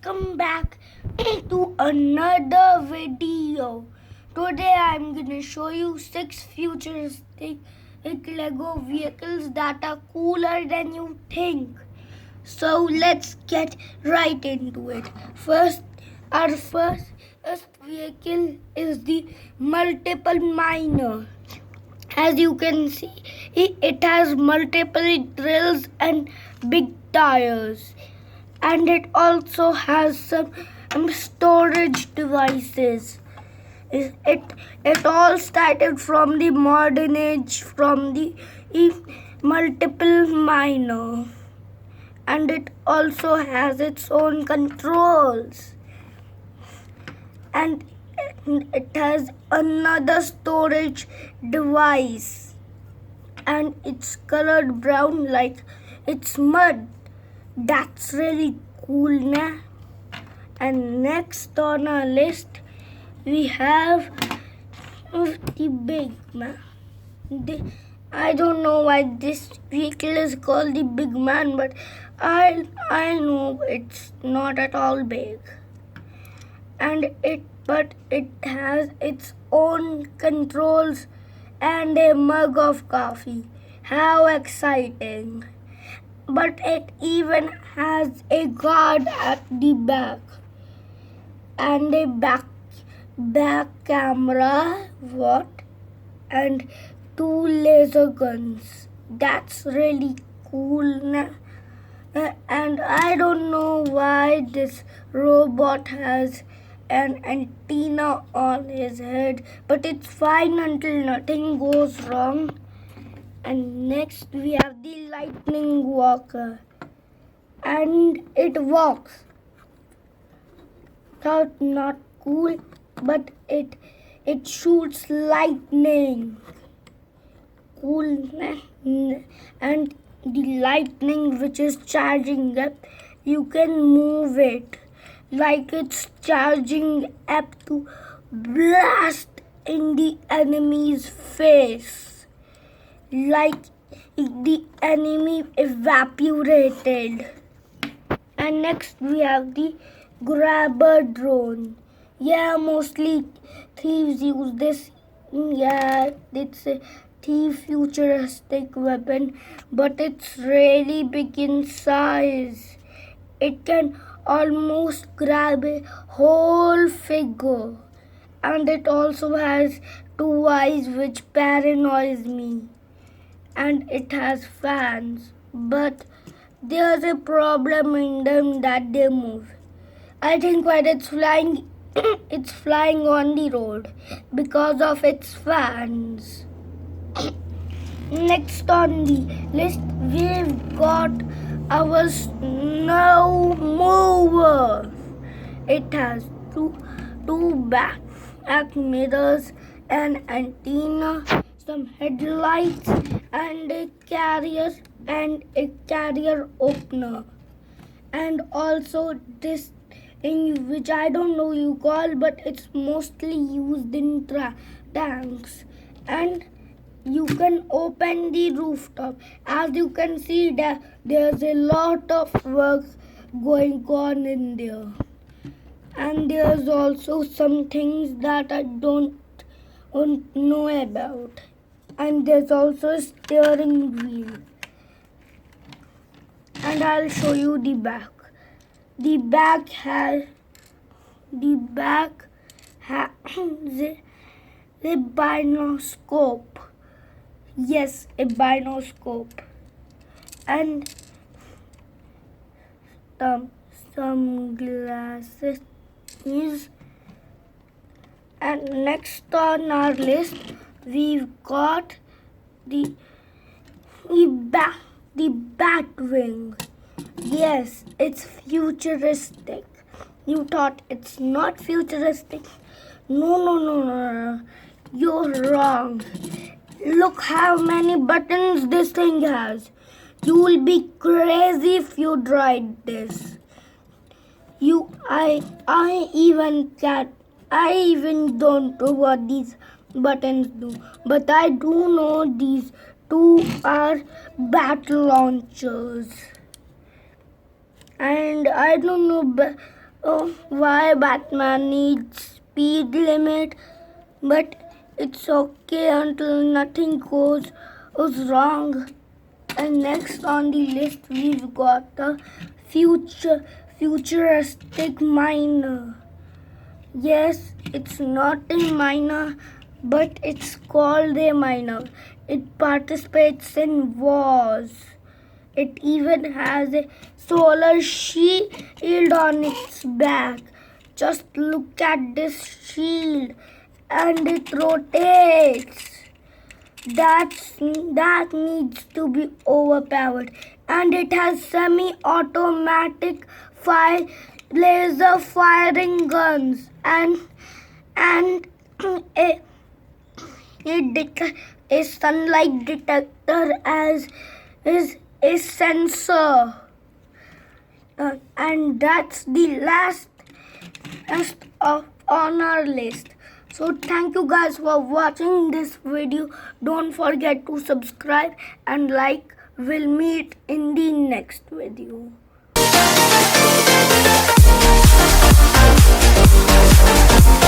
Welcome back to another video. Today I'm gonna show you 6 futuristic Lego vehicles that are cooler than you think. So let's get right into it. Our first vehicle is the multiple miner. As you can see, it has multiple drills and big tires, and it also has some storage devices. It all started from the modern age, from the multiple miner, and it also has its own controls, and it has another storage device, and it's colored brown like it's mud. That's really cool, nah? And next on our list we have the big man. I don't know why this vehicle is called the big man, but I know it's not at all big. And it has its own controls and a mug of coffee. How exciting! But it even has a guard at the back and a back camera, and 2 laser guns. That's really cool. And I don't know why this robot has an antenna on his head, but it's fine until nothing goes wrong. And next we have the lightning walker, and it walks. That's not cool, but it shoots lightning. Cool. And the lightning which is charging up, you can move it like it's charging up to blast in the enemy's face, like the enemy evaporated. And next we have the grabber drone. Yeah, mostly thieves use this. Yeah, it's a thief futuristic weapon, but it's really big in size. It can almost grab a whole figure, and it also has 2 eyes which paranoids me, and it has fans, but there's a problem in them that they move. I think when it's flying it's flying on the road because of its fans. Next on the list we've got our snow mower. It has two back mirrors, an antenna, some headlights, and a carrier opener, and also this thing which I don't know you call, but it's mostly used in tanks, and you can open the rooftop. As you can see, there's a lot of work going on in there, and there's also some things that I don't know about, and there's also a steering wheel, and I'll show you the back. The back has a binoscope. Yes, a binoscope, and some glasses. And next on our list, we've got the Batwing. Yes, it's futuristic. You thought it's not futuristic? No. You're wrong. Look how many buttons this thing has. You will be crazy if you tried this. I even don't know what these buttons do, but I do know these two are bat launchers. And I don't know why Batman needs speed limit, but it's okay until nothing goes wrong. And next on the list we've got the futuristic miner. Yes, it's not a miner, but it's called a miner. It participates in wars. It even has a solar shield on its back. Just look at this shield, and it rotates. That needs to be overpowered. And it has semi-automatic laser firing guns and a, a sunlight detector as is a sensor. And that's the last on our list. So thank you guys for watching this video. Don't forget to subscribe and like. We'll meet in the next video.